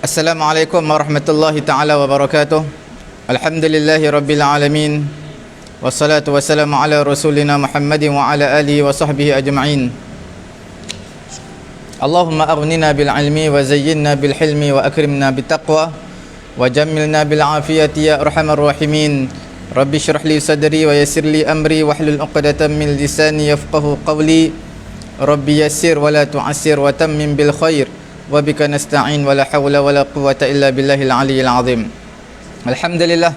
Assalamualaikum warahmatullahi ta'ala wabarakatuh. Alhamdulillahi rabbil alamin. Wassalatu wassalamu ala rasulina Muhammadin wa ala alihi wa sahbihi ajma'in. Allahumma aghnina bil ilmi wa zayyinna bil hilmi wa akrimna bit taqwa wa jammilna bil afiyati ya arhamar rahimin. Rabbi shrah li sadri wa yassir li amri wahlul 'uqdatam min lisani yafqahu qawli. Rabbi yassir wa la tu'assir wa tammim bil khair. Wa bika nasta'in wa la hawla wa la quwwata illa billahil aliyyil azim. Alhamdulillah.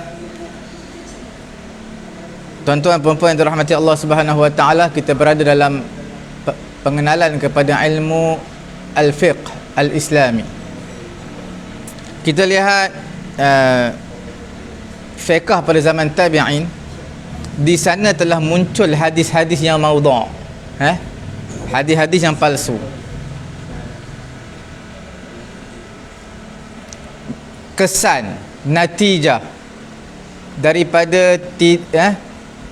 Tuan-tuan dan puan-puan yang dirahmati Allah Subhanahu wa taala, kita berada dalam pengenalan kepada ilmu al-fiqh al-islami. Kita lihat fiqh pada zaman tabi'in. Di sana telah muncul hadis-hadis yang maudhu', hadis-hadis yang palsu. Kesan, natijah daripada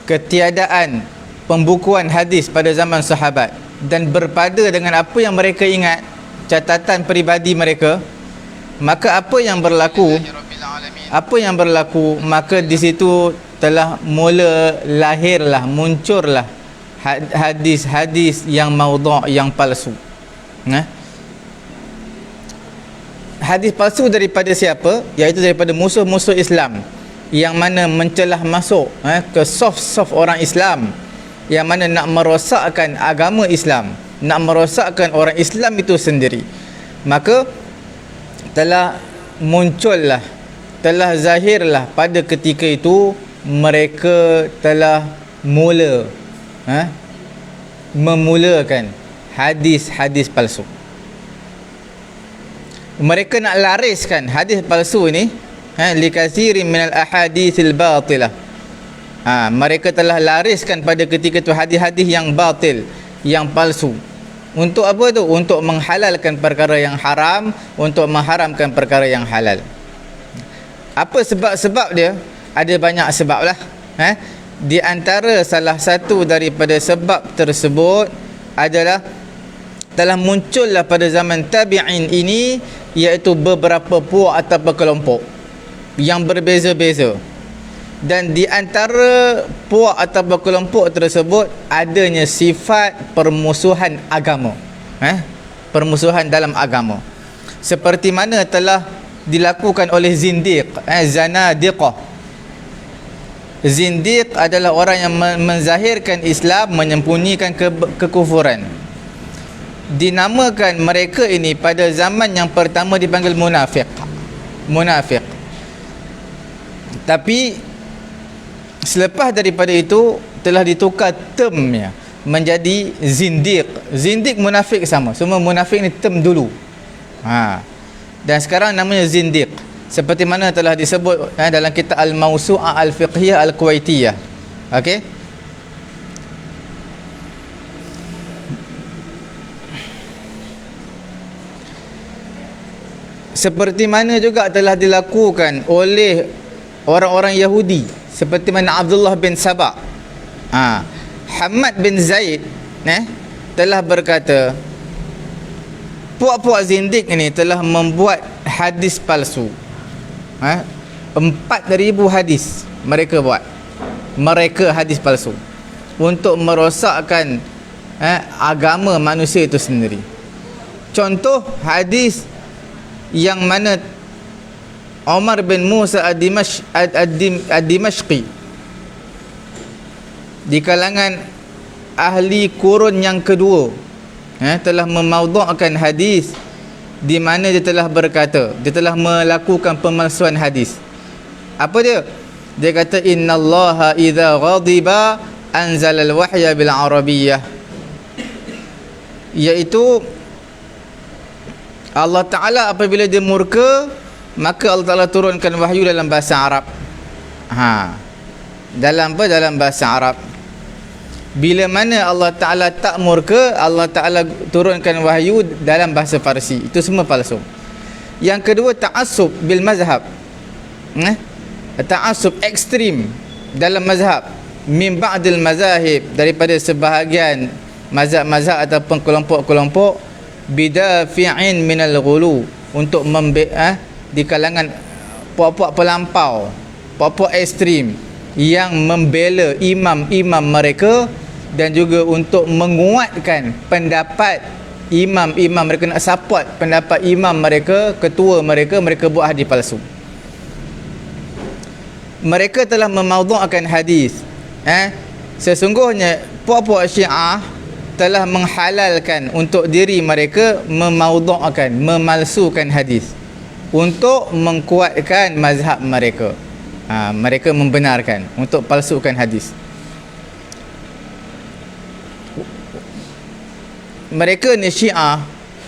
ketiadaan pembukuan hadis pada zaman sahabat dan berpada dengan apa yang mereka ingat, catatan peribadi mereka, maka apa yang berlaku, maka di situ telah mula lahirlah, muncullah hadis-hadis yang maudhu', yang palsu. Hadis palsu daripada siapa? Iaitu daripada musuh-musuh Islam, yang mana mencelah masuk ke soft orang Islam, yang mana nak merosakkan agama Islam, nak merosakkan orang Islam itu sendiri. Maka telah muncullah, telah zahirlah pada ketika itu mereka telah memulakan hadis-hadis palsu. Mereka nak lariskan hadis palsu ini, likathirin minal ahadithil batilah. Mereka telah lariskan pada ketika itu hadis-hadis yang batil, yang palsu. Untuk apa tu? Untuk menghalalkan perkara yang haram, untuk mengharamkan perkara yang halal. Apa sebab-sebab dia? Ada banyak sebab lah. Di antara salah satu daripada sebab tersebut adalah telah muncullah pada zaman tabi'in ini, iaitu beberapa puak atau kelompok yang berbeza-beza. Dan di antara puak atau kelompok tersebut adanya sifat permusuhan agama, permusuhan dalam agama, seperti mana telah dilakukan oleh zindiq, zanadiqah. Zindiq adalah orang yang menzahirkan Islam, menyembunyikan kekufuran. Dinamakan mereka ini pada zaman yang pertama dipanggil munafik. Tapi selepas daripada itu telah ditukar termnya menjadi zindiq. Zindiq, munafik sama. Semua munafik ni term dulu. Dan sekarang namanya zindiq, seperti mana telah disebut dalam kitab Al-Mawsu'ah Al-Fiqhiyah Al-Kuwaitiyah. Okey. Seperti mana juga telah dilakukan oleh orang-orang Yahudi, seperti mana Abdullah bin Sabah, Hamad bin Zaid telah berkata, puak-puak zindik ini telah membuat hadis palsu. 4,000 hadis mereka buat, hadis palsu, untuk merosakkan agama manusia itu sendiri. Contoh hadis yang mana Umar bin Musa ad-Dimashqi di kalangan ahli kurun yang kedua telah memaudhu'kan hadis, di mana dia telah berkata, dia telah melakukan pemalsuan hadis. Apa dia? Dia kata, innallaha idza ghadiba anzala al-wahya bil arabiyyah, iaitu Allah Ta'ala apabila dia murka, maka Allah Ta'ala turunkan wahyu dalam bahasa Arab. Dalam bahasa Arab. Bila mana Allah Ta'ala tak murka, Allah Ta'ala turunkan wahyu dalam bahasa Farsi. Itu semua palsu. Yang kedua, ta'assub bil mazhab. Ta'assub ekstrim dalam mazhab. Min ba'dil mazahib, daripada sebahagian mazhab-mazhab ataupun kelompok-kelompok, bidafi'in minal ghulu, untuk di kalangan puak-puak pelampau, puak-puak ekstrim yang membela imam-imam mereka, dan juga untuk menguatkan pendapat imam-imam mereka, nak support pendapat imam mereka, ketua mereka, mereka buat hadis palsu. Mereka telah memaudhu'kan hadis. Sesungguhnya puak-puak Syiah telah menghalalkan untuk diri mereka memaudhu'kan, memalsukan hadis untuk mengkuatkan mazhab mereka. Mereka membenarkan untuk palsukan hadis. Mereka ni Syiah,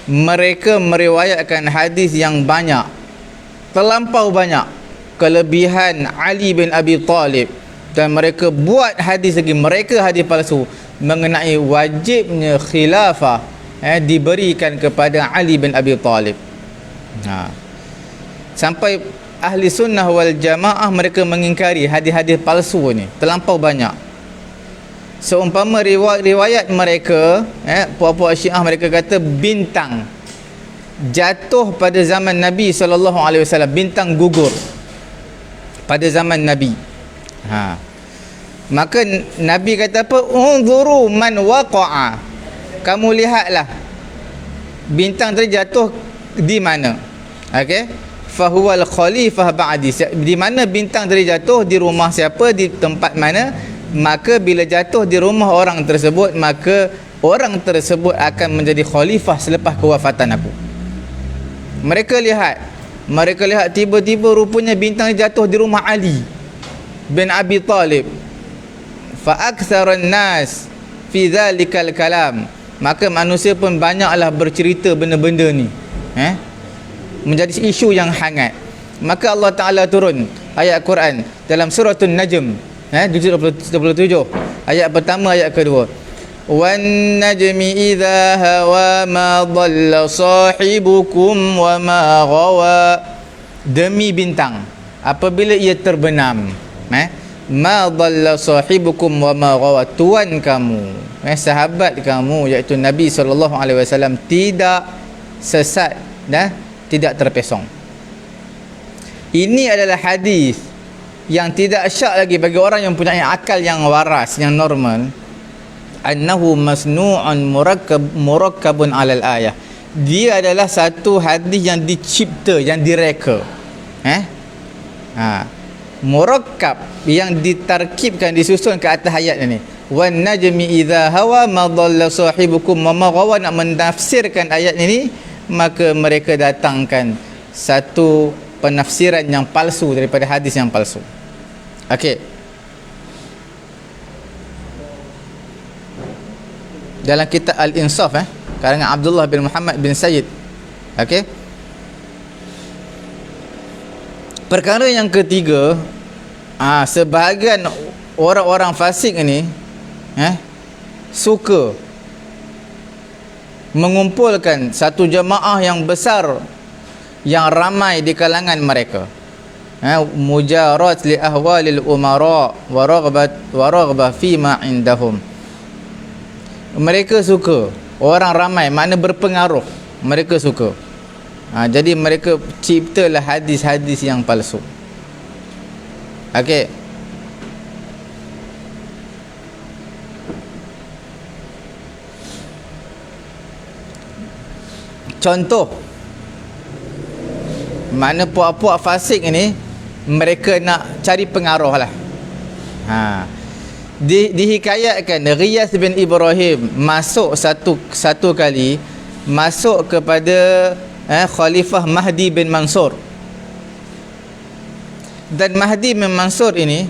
mereka meriwayatkan hadis yang banyak, terlampau banyak, kelebihan Ali bin Abi Talib, dan mereka buat hadis lagi, mereka hadis palsu mengenai wajibnya khilafah diberikan kepada Ali bin Abi Talib. Sampai ahli sunnah wal jamaah mereka mengingkari hadis-hadis palsu ni terlampau banyak. Seumpama riwayat mereka, puak-puak Syiah, mereka kata bintang jatuh pada zaman Nabi SAW, bintang gugur pada zaman Nabi. Maka Nabi kata apa? Unzuru man waqa'a, kamu lihatlah bintang terjatuh di mana. Okey, fahuwal khalifah ba'di, di mana bintang terjatuh, di rumah siapa, di tempat mana, maka bila jatuh di rumah orang tersebut, maka orang tersebut akan menjadi khalifah selepas kewafatan aku. Mereka lihat tiba-tiba rupanya bintang jatuh di rumah Ali bin Abi Talib. Fa aktsaran nas fi dzalikal kalam, maka manusia pun banyaklah bercerita benda-benda ni, menjadi isu yang hangat. Maka Allah Ta'ala turun ayat Quran dalam suratul Najm 27 ayat pertama, ayat kedua. Wan najmi idza hawa ma dhalla sahibukum wa ma ghawa, demi bintang apabila ia terbenam, ma dhalla sahibukum wa ma ghawa, tuan kamu, sahabat kamu iaitu Nabi SAW tidak sesat dan tidak terpesong. Ini adalah hadis yang tidak syak lagi bagi orang yang punya akal yang waras, yang normal. Annahu masnu'un murakkabun alal ayah, dia adalah satu hadis yang dicipta, yang direka, murakkab, yang ditarkibkan, disusun ke atas ayat ini. Wan najmi idza hawa ma dhalla sahibukum wa ma ghawa, nak menafsirkan ayat ini, maka mereka datangkan satu penafsiran yang palsu daripada hadis yang palsu. Okey, dalam kitab Al-Insaf, karangan Abdullah bin Muhammad bin Sayyid. Okey, perkara yang ketiga, sebahagian orang-orang fasik ini suka mengumpulkan satu jemaah yang besar, yang ramai di kalangan mereka, mujarat li ahwalil umara wa raghbah fi ma indahum. Mereka suka orang ramai, makna berpengaruh, mereka suka. Jadi mereka ciptalah hadis-hadis yang palsu. Okey, contoh, mana puak-puak fasik ini mereka nak cari pengaruh lah. Dihikayatkan Riyas bin Ibrahim masuk satu kali masuk kepada Khalifah Mahdi bin Mansur. Dan Mahdi bin Mansur ini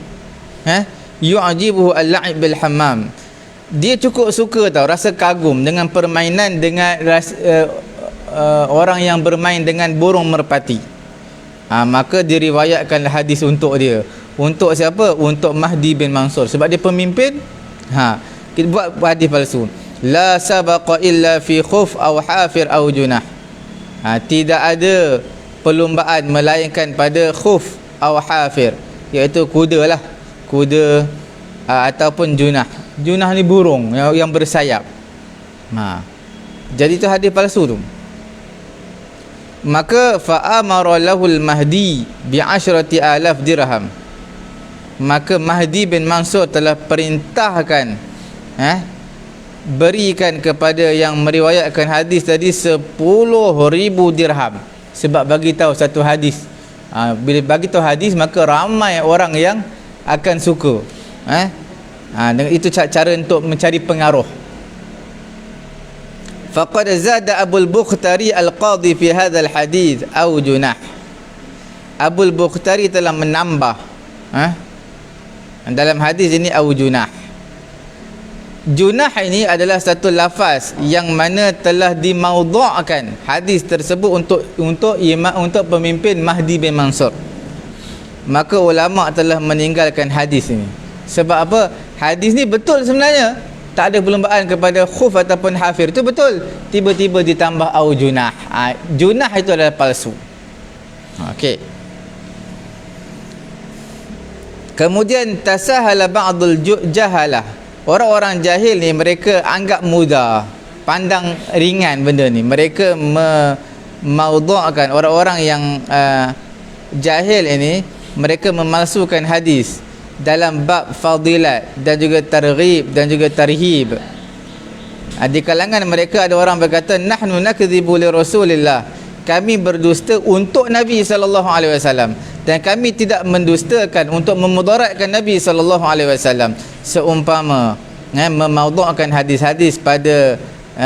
yu'jibuhu al-la'ib bil hammam, dia cukup suka tau, rasa kagum dengan permainan dengan orang yang bermain dengan burung merpati. Maka diriwayatkan hadis untuk dia. Untuk siapa? Untuk Mahdi bin Mansur, sebab dia pemimpin. Kita buat hadis palsu. La sabaqa illa fi khuf aw hafir aw junah. Tidak ada perlumbaan melainkan pada khuf aw hafir, iaitu kuda lah, kuda ataupun junah. Junah ni burung yang bersayap. Jadi itu hadis palsu tu. Maka fa'amara lahul Mahdi bi'asyrati alaf dirham. Maka Mahdi bin Mansur telah perintahkan berikan kepada yang meriwayatkan hadis tadi 10,000 dirham, sebab bagi tahu satu hadis. Bila bagi tahu hadis, maka ramai orang yang akan suka. Dengan itu cara untuk mencari pengaruh. Faqad zada Abul Bukhtari al-Qadhi fi hadzal hadis au junah. Abul Bukhtari telah menambah dalam hadis ini au junah. Junah ini adalah satu lafaz yang mana telah dimaudhu'kan hadis tersebut untuk pemimpin Mahdi bin Mansur. Maka ulama telah meninggalkan hadis ini. Sebab apa? Hadis ni betul sebenarnya, tak ada perlumbaan kepada khuf ataupun hafir, itu betul. Tiba-tiba ditambah au junah. Junah itu adalah palsu. Okey. Kemudian tasahala ba'dul jahalah. Orang-orang jahil ni mereka anggap mudah, pandang ringan benda ni. Mereka memaudhu'kan, orang-orang yang jahil ini, mereka memalsukan hadis dalam bab fadilat dan juga targhib dan juga tarhib. Di kalangan mereka ada orang berkata, nahnu nakdzibu li Rasulillah, kami berdusta untuk Nabi sallallahu alaihi wasallam, dan kami tidak mendustakan untuk memudaratkan Nabi sallallahu alaihi wasallam. Seumpama memaudhu'kan hadis-hadis pada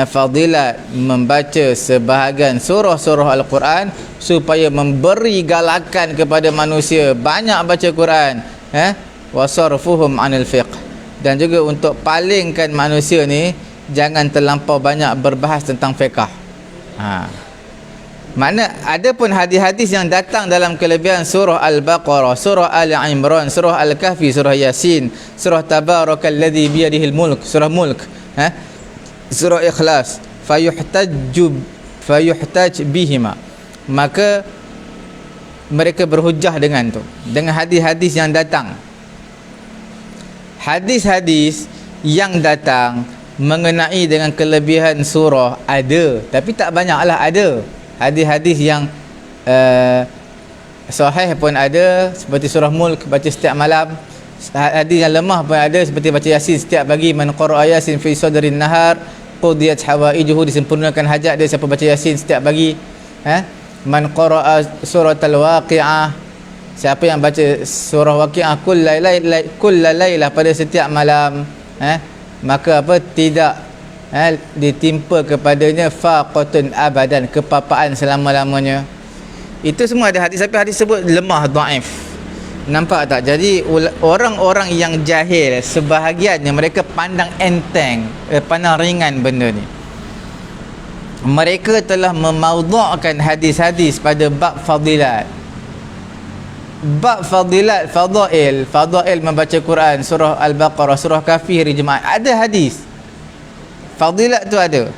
fadilat, membaca sebahagian surah-surah Al-Quran supaya memberi galakan kepada manusia banyak baca Quran, wasarfuhum anil fiqh, dan juga untuk palingkan manusia ni jangan terlampau banyak berbahas tentang fiqh. Makna ada pun hadis-hadis yang datang dalam kelebihan surah Al-Baqarah, surah Ali Imran, surah Al-Kahfi, surah Yasin, surah Tabarakalladzi biyadihil mulk, surah Mulk, surah Ikhlas, fayuhtaj bihima. Maka mereka berhujah dengan tu, dengan hadis-hadis yang datang. Hadis-hadis yang datang mengenai dengan kelebihan surah ada, tapi tak banyaklah ada. Hadis-hadis yang sahih pun ada, seperti surah Mulk baca setiap malam. Hadis yang lemah pun ada, seperti baca Yasin setiap pagi. Man qara'a Yasin fi sadrin nahar qudiyat hawaijuhu, disempurnakan hajat dia siapa baca Yasin setiap pagi. Man qara'a suratul Waqi'ah, siapa yang baca surah Waqi'ah kullalailah pada setiap malam, maka apa, tidak ditimpa kepadanya faqatun abadan, kepapaan selama-lamanya. Itu semua ada hadis, tapi hadis sebut lemah, dhaif. Nampak tak? Jadi orang-orang yang jahil sebahagiannya mereka pandang enteng, pandang ringan benda ni. Mereka telah memaudhu'kan hadis-hadis pada bab fadilat. Bab fadilat, fadail membaca Quran, surah Al-Baqarah, surah Kahfi hari Jumaat, ada hadis. Fadilat tu ada.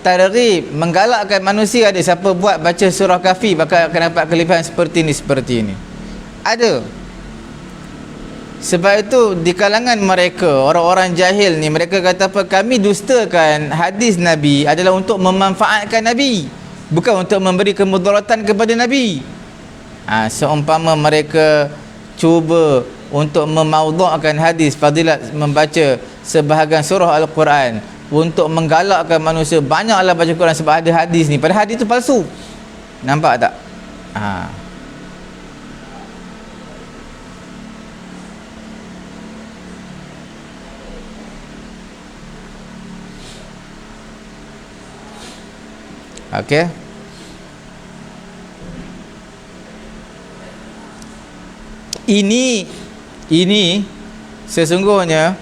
Targhib, menggalakkan manusia, ada. Siapa buat baca surah Kahfi akan dapat kelebihan seperti ini. Ada. Sebab itu di kalangan mereka, orang-orang jahil ni, mereka kata apa? Kami dustakan hadis Nabi adalah untuk memanfaatkan Nabi, bukan untuk memberi kemudaratan kepada Nabi. Seumpama mereka cuba untuk memaudhu'kan hadis fadilat membaca sebahagian surah Al-Quran untuk menggalakkan manusia banyaklah baca Quran sebab ada hadis ni, padahal hadis tu palsu. Nampak tak? Okey. Ini sesungguhnya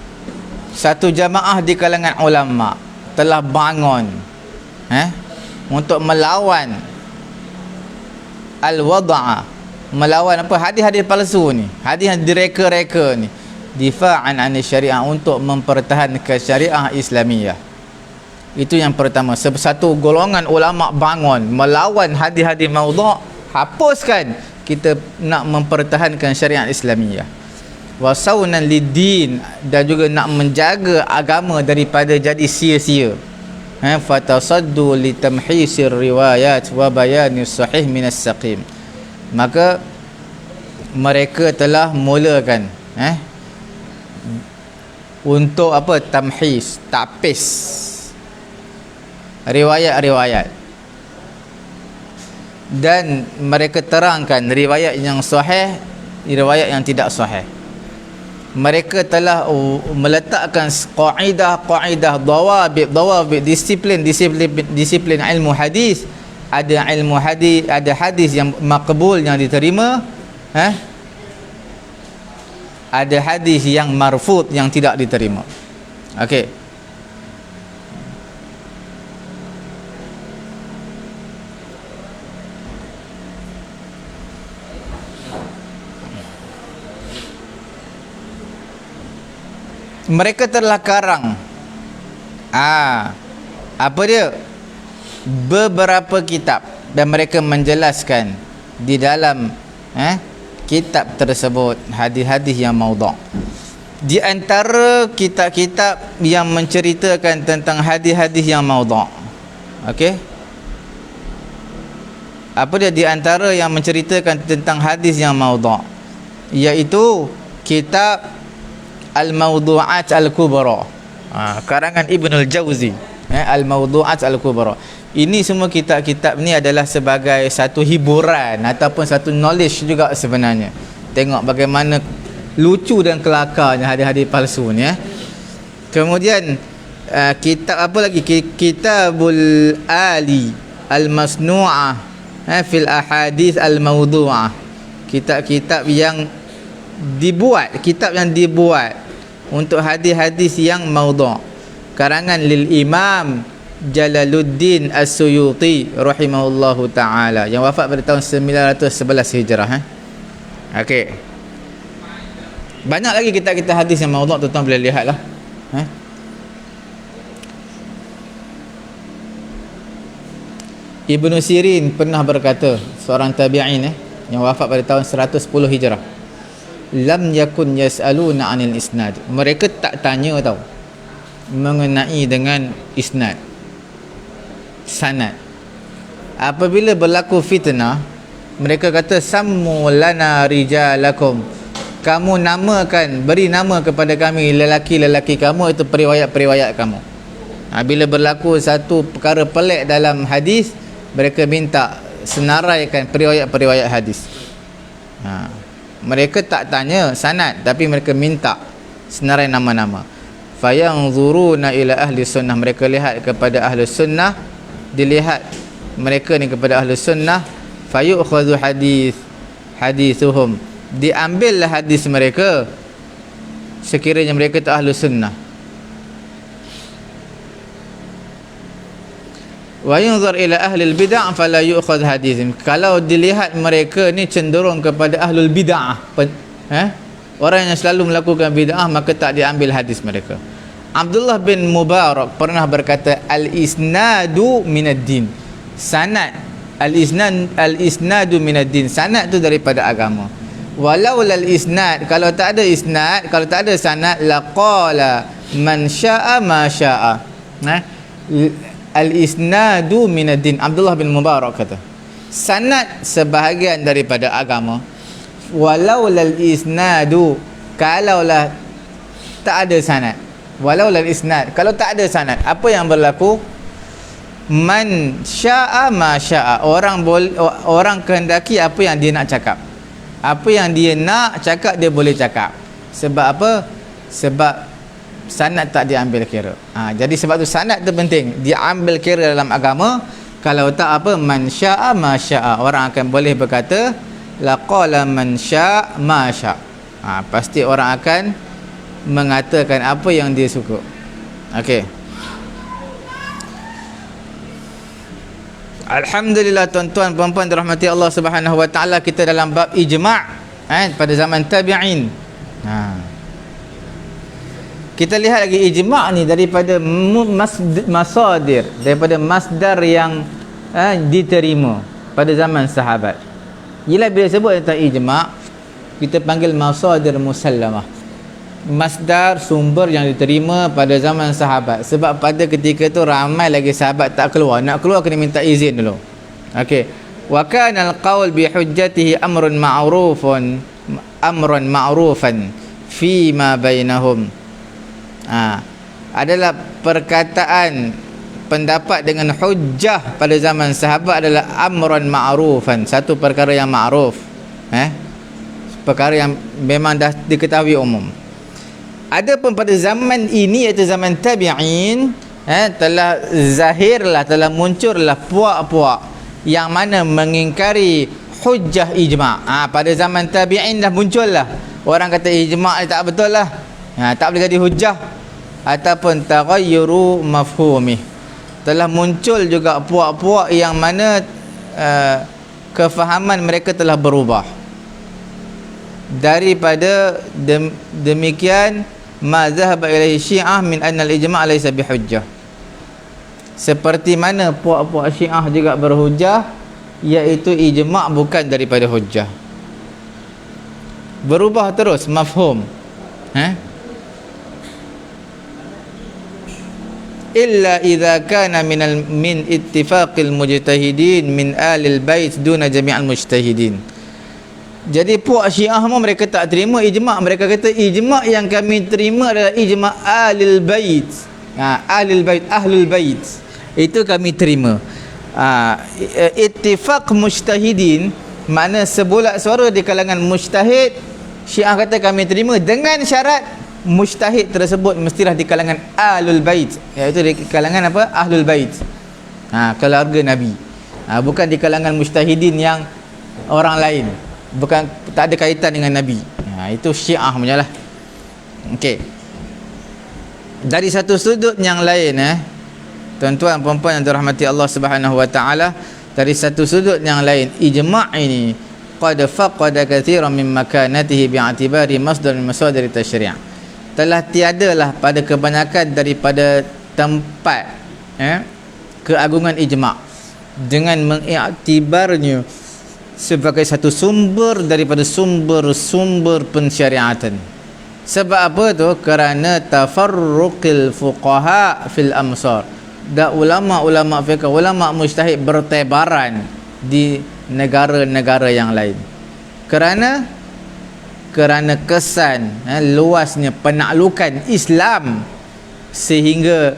satu jamaah di kalangan ulama telah bangun untuk melawan al-wad'a, melawan apa, hadis-hadis palsu ni, hadis yang direka-reka ni, difa'an an syariah, untuk mempertahankan syariah Islamiyah. Itu yang pertama. Satu golongan ulama bangun melawan hadis-hadis maudhu', hapuskan, kita nak mempertahankan syariat Islamiyah. Wasaunan lidin, dan juga nak menjaga agama daripada jadi sia-sia. fatasaddu litamhisir riwayat wa bayanis sahih minas saqim. Maka mereka telah mulakan untuk apa? Tamhis, tapis riwayat-riwayat, dan mereka terangkan riwayat yang sahih, riwayat yang tidak sahih. Mereka telah meletakkan kaedah dawabit, disiplin ilmu hadis. Ada ilmu hadis, ada hadis yang maqbul, yang diterima, ada hadis yang marfud, yang tidak diterima. Okey. Mereka telah karang apa dia? Beberapa kitab, dan mereka menjelaskan di dalam kitab tersebut hadis-hadis yang maudhu'. Di antara kitab-kitab yang menceritakan tentang hadis-hadis yang maudhu', okey, apa dia di antara yang menceritakan tentang hadis yang maudhu', iaitu kitab Al-Mawdu'at Al-Kubra, karangan Ibnul Jauzi, Al-Mawdu'at Al-Kubra. Ini semua kitab-kitab ni adalah sebagai satu hiburan ataupun satu knowledge juga sebenarnya. Tengok bagaimana lucu dan kelakarnya hadis-hadis palsu ni. Kemudian kitab apa lagi? Kitabul Ali Al-Masnu'ah fil Ahadith Al-Mawdu'ah. Kitab-kitab yang dibuat, untuk hadis-hadis yang maudhu', karangan lil Imam Jalaluddin As-Suyuti rahimahullahu taala, yang wafat pada tahun 911 Hijrah. Okey. Banyak lagi kitab-kitab hadis yang maudhu', tuan-tuan boleh lihatlah. Ibnu Sirin pernah berkata, seorang tabi'in yang wafat pada tahun 110 Hijrah, lam yakun yas'aluna 'anil isnad. Mereka tak tanya tau mengenai dengan isnad, sanad. Apabila berlaku fitnah, mereka kata sammu lana rijalakum, kamu namakan, beri nama kepada kami lelaki-lelaki kamu, itu periwayat-periwayat kamu. Bila berlaku satu perkara pelik dalam hadis, mereka minta senaraikan periwayat-periwayat hadis. Mereka tak tanya sanad, tapi mereka minta senarai nama-nama. Fayanzuruna ila ahli sunnah, mereka lihat kepada ahli sunnah, dilihat mereka ni kepada ahli sunnah. Fayu'khadhu hadithuhum, diambillah hadis mereka sekiranya mereka tu ahli sunnah. Wa yunzar ila ahli al-bid'ah fala yu'khadh hadithim, kalau dilihat mereka ni cenderung kepada ahlul bid'ah, orang yang selalu melakukan bid'ah, maka tak diambil hadis mereka. Abdullah bin Mubarak pernah berkata, al-isnadu minad din, sanad, al-isnadu minad din, sanad tu daripada agama. Walau lal isnad, kalau tak ada isnad, kalau tak ada sanad, laqala man syaa ma syaa. Al-isnadu minad-din. Abdullah bin Mubarak kata, sanad sebahagian daripada agama. Walau lal isnadu, kalaulah tak ada sanad. Walau lal isnad, kalau tak ada sanad, apa yang berlaku? Man syaa ma syaa, orang kehendaki apa yang dia nak cakap. Apa yang dia nak cakap, dia boleh cakap. Sebab apa? Sebab sanad tak diambil kira. Jadi sebab tu sanad tu penting, diambil kira dalam agama. Kalau tak apa, man syaa ma syaa, orang akan boleh berkata laqala man syaa ma syaa. Pasti orang akan mengatakan apa yang dia suka. Okey. Alhamdulillah tuan-tuan puan-puan dirahmati Allah Subhanahu wa taala, kita dalam bab ijma' pada zaman tabi'in. Kita lihat lagi ijma' ni daripada masadir, daripada masdar yang diterima pada zaman sahabat. Bila sebut tentang ijma', kita panggil masadir musallamah. masdar sumber yang diterima pada zaman sahabat. Sebab pada ketika tu ramai lagi sahabat tak keluar, nak keluar kena minta izin dulu. Okey, wa kana al-qaul bi hujjatihi amrun ma'rufan fi ma bainahum. Adalah perkataan pendapat dengan hujjah pada zaman sahabat adalah amrun ma'rufan, satu perkara yang ma'ruf, perkara yang memang dah diketahui umum. Adapun pada zaman ini, iaitu zaman tabi'in, telah zahirlah, telah muncullah puak-puak yang mana mengingkari hujjah ijma'. Pada zaman tabi'in dah muncullah orang kata ijma' tak betul lah, tak boleh jadi hujjah, ataupun taghayyuru mafhumih. Telah muncul juga puak-puak yang mana kefahaman mereka telah berubah. Daripada demikian, ma zahaba ilaihi syiah min anna al-ijma' laysa bihujjah. Seperti mana puak-puak syiah juga berhujjah, iaitu ijma' bukan daripada hujjah. Berubah terus mafhum. Illa idza kana min ittifaqil mujtahidin min alil bait duna jami'al mujtahidin. Jadi puak Syiah mereka tak terima ijma'. Mereka kata ijma' yang kami terima adalah ijma' ahlul bait. Ahlul bait itu kami terima. Ittifaq mujtahidin makna sebulat suara di kalangan mujtahid. Syiah kata kami terima dengan syarat mujtahid tersebut mestilah di kalangan ahlul bait, iaitu di kalangan apa? Ahlul bait, keluarga Nabi, bukan di kalangan mujtahidin yang orang lain, bukan, tak ada kaitan dengan Nabi. Itu Syiah punya lah. Okey, dari satu sudut yang lain, tuan-tuan puan-puan yang dirahmati Allah Subhanahu wa taala, dari satu sudut yang lain, ijma' ini qad faqada katsiran min makanatihi bi'atibari masdar min masadir tasyri'. Telah tiadalah pada kebanyakan daripada tempat keagungan ijma' dengan mengiktibarnya sebagai satu sumber daripada sumber-sumber pensyariatan. Sebab apa tu? Kerana tafarruqil fuqaha fil amsar. Dan ulama-ulama fiqh, ulama mujtahid bertebaran di negara-negara yang lain. Kerana kesan luasnya penaklukan Islam, sehingga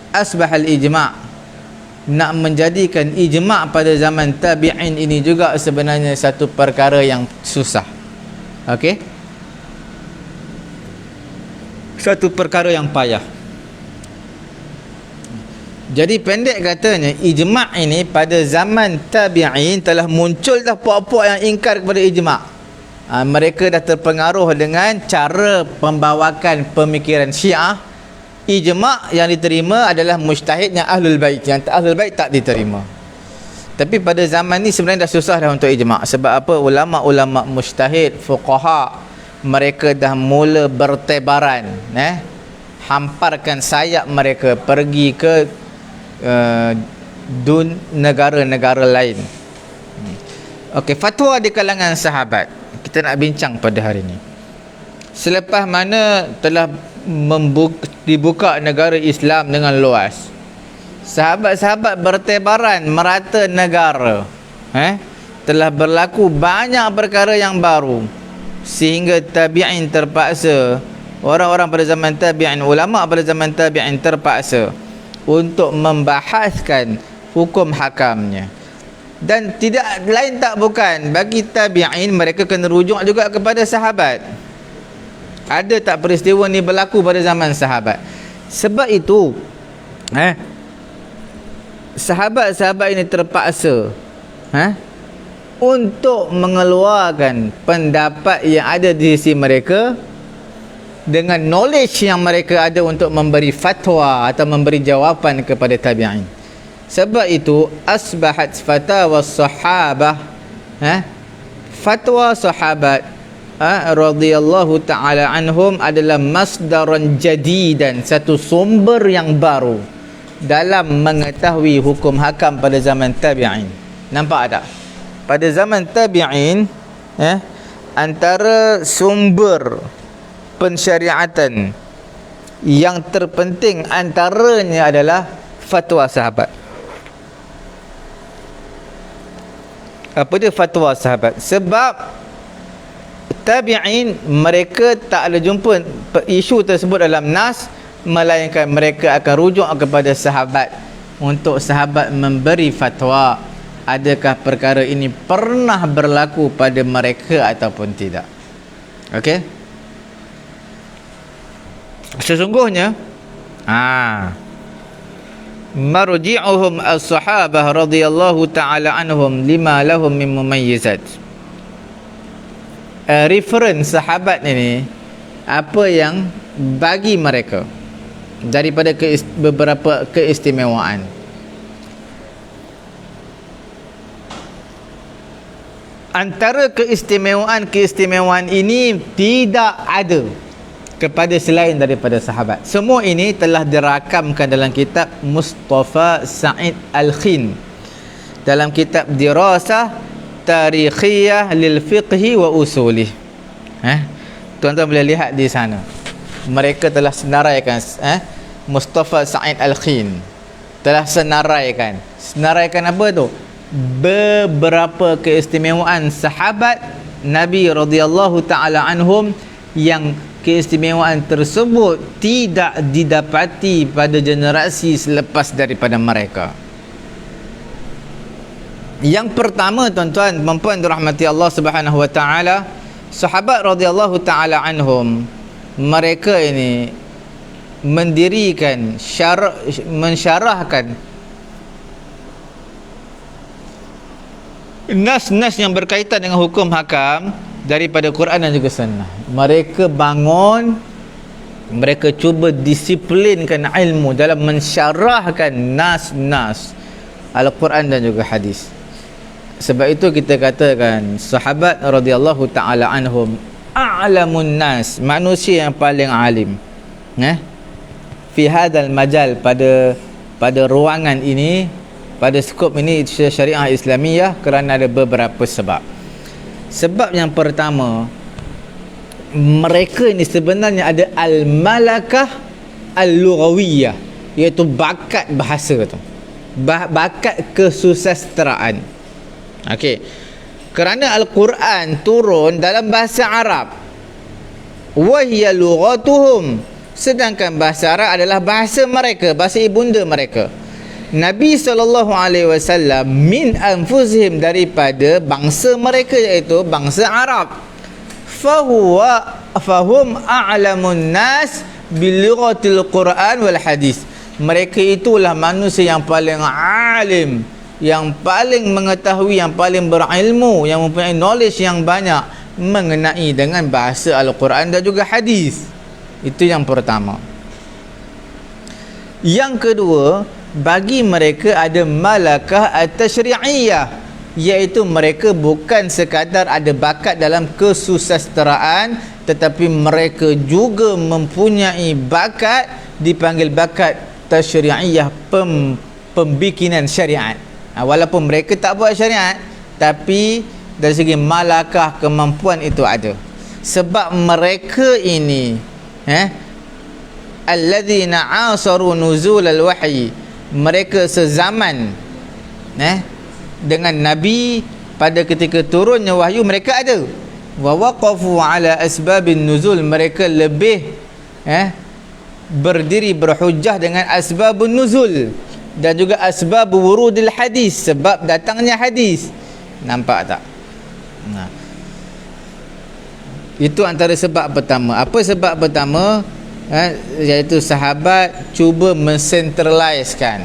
asbahal ijma', nak menjadikan ijma' pada zaman tabi'in ini juga sebenarnya satu perkara yang susah. Okey, satu perkara yang payah. Jadi pendek katanya, ijma' ini pada zaman tabi'in telah muncul dah puak-puak yang ingkar kepada ijma'. Mereka dah terpengaruh dengan cara pembawakan pemikiran Syiah. Ijma' yang diterima adalah mujtahidnya ahlul bait, yang ahlul bait tak diterima. Tapi pada zaman ni sebenarnya dah susah dah untuk ijma'. Sebab apa? Ulama-ulama mujtahid, fuqaha, mereka dah mula bertebaran, hamparkan sayap mereka pergi ke negara-negara lain. Okey, fatwa di kalangan sahabat kita nak bincang pada hari ini. Selepas mana telah dibuka negara Islam dengan luas, sahabat-sahabat bertebaran merata negara, telah berlaku banyak perkara yang baru, sehingga tabi'in terpaksa, orang-orang pada zaman tabi'in, ulama pada zaman tabi'in terpaksa untuk membahaskan hukum hakamnya. Dan tidak lain tak bukan, bagi tabi'in mereka kena rujuk juga kepada sahabat. Ada tak peristiwa ni berlaku pada zaman sahabat? Sebab itu sahabat-sahabat ini terpaksa untuk mengeluarkan pendapat yang ada di sisi mereka dengan knowledge yang mereka ada untuk memberi fatwa atau memberi jawapan kepada tabi'in. Sebab itu asbahat fatawa sahabah, fatwa sahabat radhiyallahu ta'ala anhum adalah masdaran jadidan, satu sumber yang baru dalam mengetahui hukum hakam pada zaman tabi'in. Nampak tak? Pada zaman tabi'in, antara sumber pensyariatan yang terpenting antaranya adalah fatwa sahabat. Apa dia fatwa sahabat? Sebab tabi'in mereka tak ada jumpa isu tersebut dalam nas, melainkan mereka akan rujuk kepada sahabat untuk sahabat memberi fatwa adakah perkara ini pernah berlaku pada mereka ataupun tidak. Okey, sesungguhnya marji'uhum as-sahabah radhiyallahu ta'ala anhum lima lahum min mumayyizat. Reference sahabat ini apa yang bagi mereka daripada beberapa keistimewaan. Antara keistimewaan ini tidak ada kepada selain daripada sahabat. Semua ini telah dirakamkan dalam kitab Mustafa Sa'id Al-Khin, dalam kitab Dirasah Tarikhiyah lil Fiqhi wa Usulih. Tuan-tuan boleh lihat di sana. Mereka telah senaraikan, Mustafa Sa'id Al-Khin telah senaraikan apa tu? Beberapa keistimewaan sahabat Nabi radhiyallahu ta'ala anhum yang keistimewaan tersebut tidak didapati pada generasi selepas daripada mereka. Yang pertama, tuan-tuan dan puan dirahmati Allah Subhanahu wa taala, sahabat radhiyallahu taala anhum, mereka ini mendirikan mensyarahkan nas-nas yang berkaitan dengan hukum hakam daripada Quran dan juga sunnah. Mereka bangun, mereka cuba disiplinkan ilmu dalam mensyarahkan nas-nas Al-Quran dan juga hadis. Sebab itu kita katakan sahabat radhiyallahu ta'ala anhum a'lamun nas, manusia yang paling alim fi hadzal majal, pada ruangan ini, pada skop ini syariah Islamiyah, kerana ada beberapa sebab. Sebab yang pertama, mereka ini sebenarnya ada al-malakah al-lughawiyah, iaitu bakat bahasa tu, bakat kesusasteraan. Okey, kerana Al-Quran turun dalam bahasa Arab, wa hiya lughatuhum, sedangkan bahasa Arab adalah bahasa mereka, bahasa ibunda mereka. Nabi SAW min anfusihim, daripada bangsa mereka, iaitu bangsa Arab. Fahum a'lamun nas bilughatil Quran wal hadis. Mereka itulah manusia yang paling alim, yang paling mengetahui, yang paling berilmu, yang mempunyai knowledge yang banyak mengenai dengan bahasa Al-Quran dan juga hadis. Itu yang pertama. Yang kedua, bagi mereka ada malakah at-tasyri'iyah, iaitu mereka bukan sekadar ada bakat dalam kesusasteraan, tetapi mereka juga mempunyai bakat, dipanggil bakat tasyri'iyah, pembikinan syariat. Walaupun mereka tak buat syariat, tapi dari segi malakah, kemampuan itu ada. Sebab mereka ini alladzina asaru nuzul al-wahyi, mereka sezaman dengan Nabi pada ketika turunnya wahyu, mereka ada. Wa waqafu ala asbabin nuzul, mereka lebih berdiri berhujjah dengan asbabun nuzul dan juga asbab wurudil hadis, sebab datangnya hadis. Nampak tak? Itu antara sebab pertama. Apa sebab pertama? Iaitu sahabat cuba mencentralizekan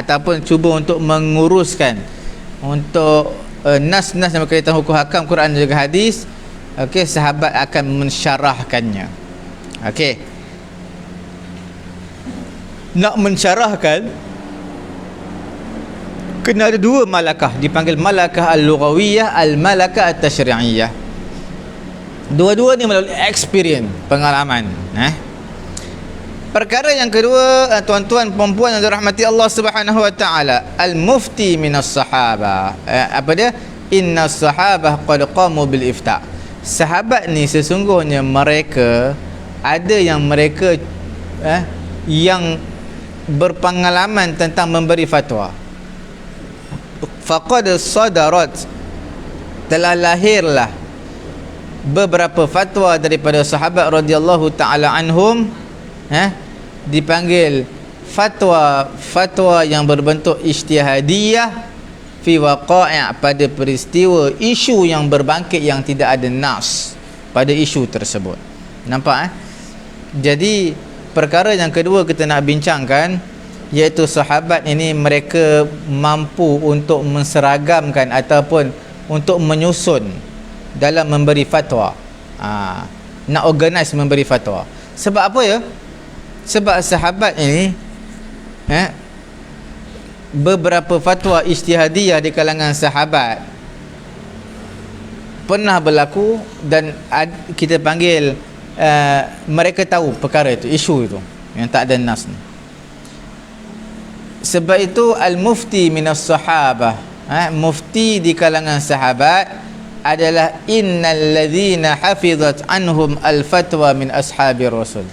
ataupun cuba untuk menguruskan untuk nas-nas yang berkaitan hukum hakam Quran dan juga hadis. Okey, sahabat akan mensyarahkannya. Okey, nak mensyarahkan kena ada dua malakah, dipanggil malakah al-lughawiyah, al-malakah at-tasyri'iyah. Dua-dua ni melalui experience, pengalaman. Perkara yang kedua, tuan-tuan perempuan yang dirahmati Allah Subhanahu wa taala, al-mufti minas sahabah. Apa dia? Inna sahabah qad qamu bil ifta. sahabat ni sesungguhnya mereka ada yang mereka yang berpengalaman tentang memberi fatwa. Faqad sadarat, telah lahirlah beberapa fatwa daripada sahabat radhiyallahu taala anhum, dipanggil fatwa yang berbentuk ijtihadiyah fi waqai', pada peristiwa isu yang berbangkit yang tidak ada nas pada isu tersebut. Nampak Jadi perkara yang kedua kita nak bincangkan, iaitu sahabat ini mereka mampu untuk menseragamkan ataupun untuk menyusun dalam memberi fatwa. Nak organize memberi fatwa. Sebab apa ya? Sebab sahabat ini beberapa fatwa ijtihadiyah di kalangan sahabat pernah berlaku dan kita panggil mereka tahu perkara itu, isu itu yang tak ada nas ni. Sebab itu al-mufti minas sahabah, mufti di kalangan sahabat adalah innal ladzina hafizat anhum al-fatwa min ashabir rasul.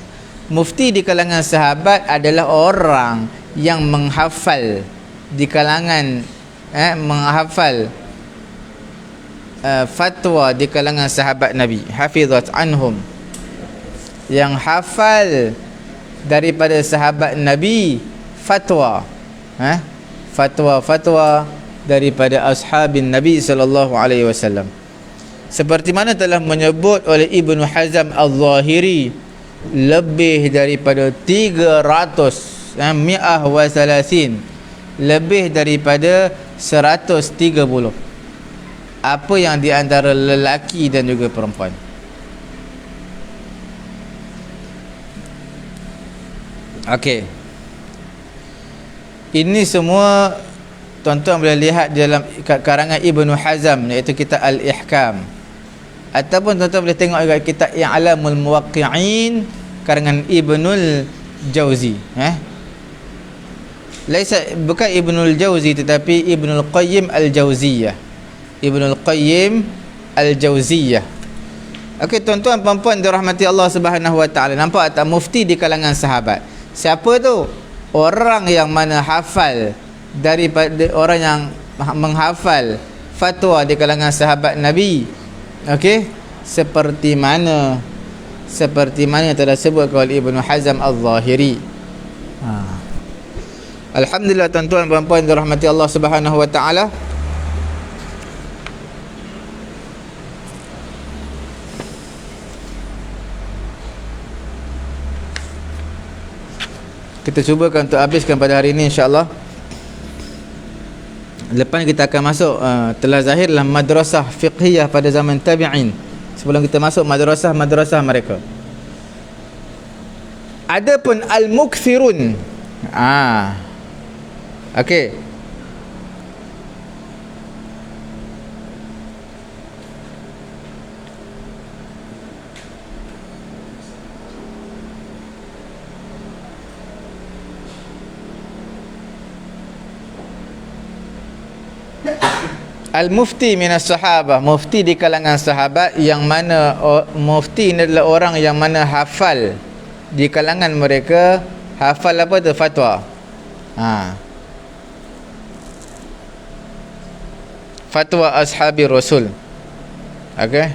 Mufti di kalangan sahabat adalah orang yang menghafal di kalangan menghafal fatwa di kalangan sahabat Nabi. Hafizat anhum, yang hafal daripada sahabat Nabi fatwa, fatwa-fatwa daripada ashabin Nabi sallallahu alaihi wasallam. Seperti mana telah menyebut oleh Ibnu Hazm Al-Zahiri, lebih daripada 300, mi'ah wa salasin, lebih daripada 130. Apa yang di antara lelaki dan juga perempuan. Okey. Ini semua tuan-tuan boleh lihat di dalam karangan Ibnu Hazm, iaitu kitab Al-Ihkam, ataupun tuan-tuan boleh tengok juga kitab I'lamul Muwaqqi'in karangan Ibnul Jauzi. Bukan Ibnul Jauzi tetapi Ibnul Qayyim Al-Jauziyah. Ibnul Qayyim Al-Jauziyah. Okey tuan-tuan puan-puan dirahmati Allah Subhanahu wa taala, nampak tak mufti di kalangan sahabat? Siapa tu? Orang yang mana hafal daripada orang yang menghafal fatwa di kalangan sahabat Nabi. Okey, seperti mana telah sebut oleh Ibnu Hazm Al-Zahiri. Alhamdulillah tuan-tuan puan-puan dirahmati Allah Subhanahu wa taala. Kita cubakan untuk habiskan pada hari ini insya-Allah. Lepas kita akan masuk telah zahirlah madrasah fiqhiyah pada zaman tabi'in. Sebelum kita masuk madrasah mereka. Adapun al-mukthirun. Okey. Al-mufti minas sahabah, mufti di kalangan sahabat, yang mana mufti ini adalah orang yang mana hafal di kalangan mereka. Hafal apa tu? Fatwa. Fatwa ashabi Rasul. Okey.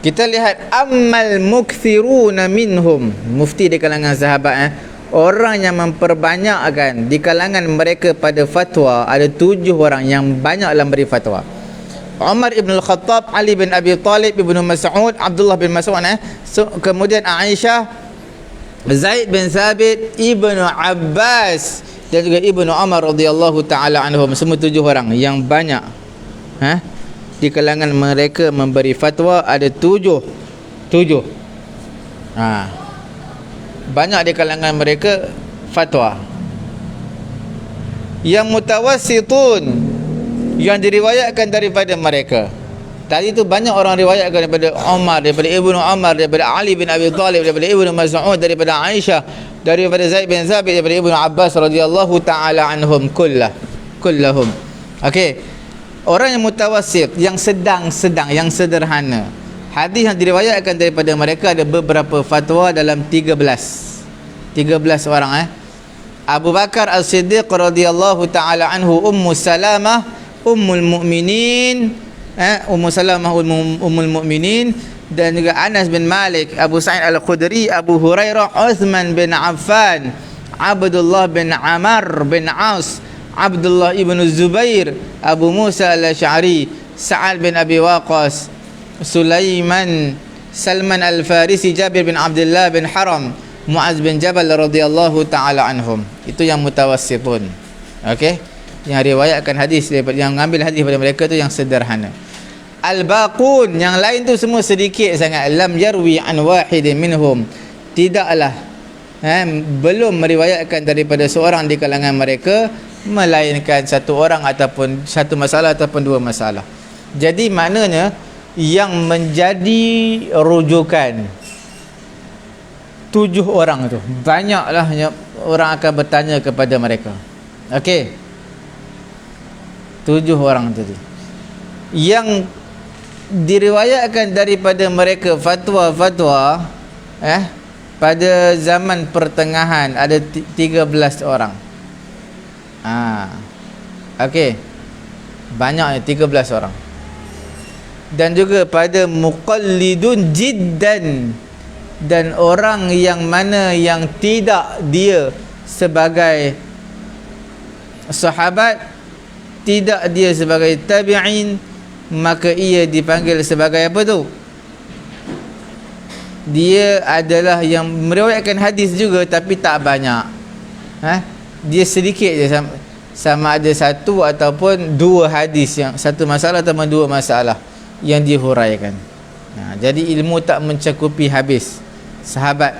Kita lihat ammal mukthiruna minhum, mufti di kalangan sahabat, orang yang memperbanyakkan di kalangan mereka pada fatwa, ada 7 orang yang banyaklah beri fatwa. Umar ibn al-Khattab, Ali bin Abi Talib, Ibnu Mas'ud, Abdullah bin Mas'ud, kemudian Aisyah, Zaid bin Thabit, Ibnu Abbas dan juga Ibnu Umar radhiyallahu taala anhum. Semua 7 orang yang banyak di kalangan mereka memberi fatwa, ada 7. Banyak di kalangan mereka fatwa. Yang mutawassitun, yang diriwayatkan daripada mereka. Tadi tu banyak orang riwayatkan daripada Umar, daripada Ibnu Umar, daripada Ali bin Abi Talib, daripada Ibnu Mas'ud, daripada Aisyah, daripada Zaid bin Thabit, daripada Ibnu Abbas radhiyallahu taala anhum kullahum. Okey. Orang yang mutawassit, yang sedang-sedang, yang sederhana. Hadis yang diriwayatkan daripada mereka ada beberapa fatwa dalam 13 orang Abu Bakar As-Siddiq radhiyallahu taala anhu, Ummu Salamah Ummul Mukminin, Ummu Salamah Ummul Mukminin, dan juga Anas bin Malik, Abu Sa'id Al-Khudri, Abu Hurairah, Uthman bin Affan, Abdullah bin Amr bin Aus, Abdullah ibn Zubair, Abu Musa Al-Asy'ari, Sa'ad bin Abi Waqqas, Salman Al-Farisi, Jabir bin Abdullah bin Haram, Muaz bin Jabal radhiyallahu taala anhum. Itu yang mutawassitun. Okey, yang riwayatkan hadis daripada, yang mengambil hadis daripada mereka tu yang sederhana. Al-baqun, yang lain tu semua sedikit sangat. Lam yarwi an wahidin minhum, tidaklah belum meriwayatkan daripada seorang di kalangan mereka melainkan satu orang ataupun satu masalah ataupun dua masalah. Jadi maknanya yang menjadi rujukan 7 orang tu, banyaklah orang akan bertanya kepada mereka. Okey, 7 orang tadi yang diriwayatkan daripada mereka fatwa-fatwa pada zaman pertengahan ada 13 orang. Okey, banyaknya 13 orang. Dan juga pada muqallidun jiddan, dan orang yang mana yang tidak dia sebagai sahabat, tidak dia sebagai tabi'in, maka ia dipanggil sebagai apa tu? Dia adalah yang meriwayatkan hadis juga tapi tak banyak. Dia sedikit je, sama ada satu ataupun dua hadis, yang satu masalah ataupun dua masalah yang dihuraikan. Jadi ilmu tak mencakupi habis. Sahabat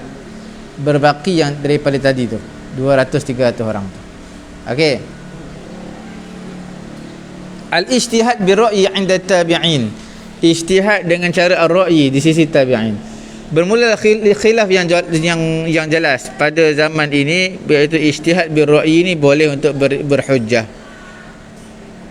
berbaki yang daripada tadi tu 200-300 orang tu. Okey. Al-ijtihad bi-ra'yi 'inda tabi'in. Ijtihad dengan cara ar-ra'yi di sisi tabi'in. Bermula khilaf yang jelas pada zaman ini, iaitu ijtihad bi-ra'yi ni boleh untuk berhujjah.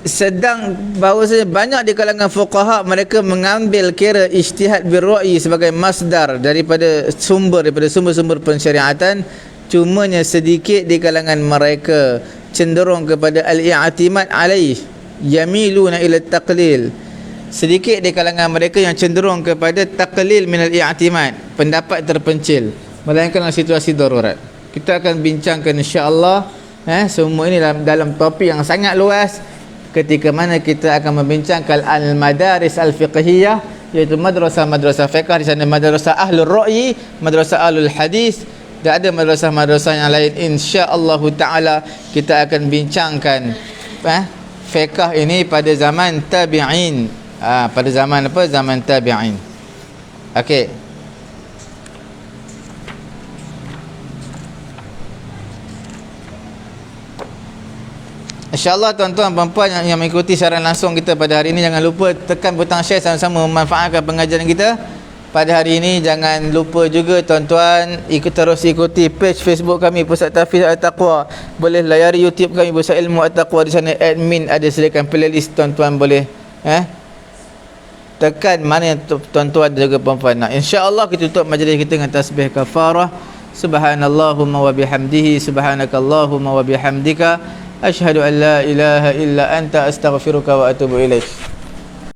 Sedang bahawasanya banyak di kalangan fuqaha mereka mengambil kira ijtihad bir-ra'yi sebagai masdar daripada sumber-sumber pensyariatan. Cumanya sedikit di kalangan mereka cenderung kepada al-i'timad alaih, yamiluna ila taqlil. Sedikit di kalangan mereka yang cenderung kepada taqlil min al-i'timad, pendapat terpencil, melainkan dalam situasi darurat. Kita akan bincangkan insya-Allah semua ini dalam topik yang sangat luas, ketika mana kita akan membincangkan al-madaris al-fiqhiyah, iaitu madrasah-madrasah fiqh. Di sana madrasah ahlul ra'yi, madrasah ahlul hadis, dan ada madrasah-madrasah yang lain. Insya-Allah taala kita akan bincangkan fiqh ini pada zaman tabi'in. Pada zaman apa? Zaman tabi'in. Okey. InsyaAllah tuan-tuan dan puan yang mengikuti siaran langsung kita pada hari ini, jangan lupa tekan butang share, sama-sama memanfaatkan pengajaran kita pada hari ini. Jangan lupa juga tuan-tuan terus ikuti page Facebook kami Pusat Tahfiz At-Taqwa. Boleh layari YouTube kami Pusat Ilmu At-Taqwa. Di sana admin ada sediakan playlist, tuan-tuan boleh tekan mana yang tuan-tuan dan juga puan-puan nak. InsyaAllah kita tutup majlis kita dengan tasbih kafarah. Subhanallahumma wa bihamdihi, subhanakallahumma wa bihamdika, asyhadu an la ilaha illa anta, astaghfiruka wa atubu ilaik.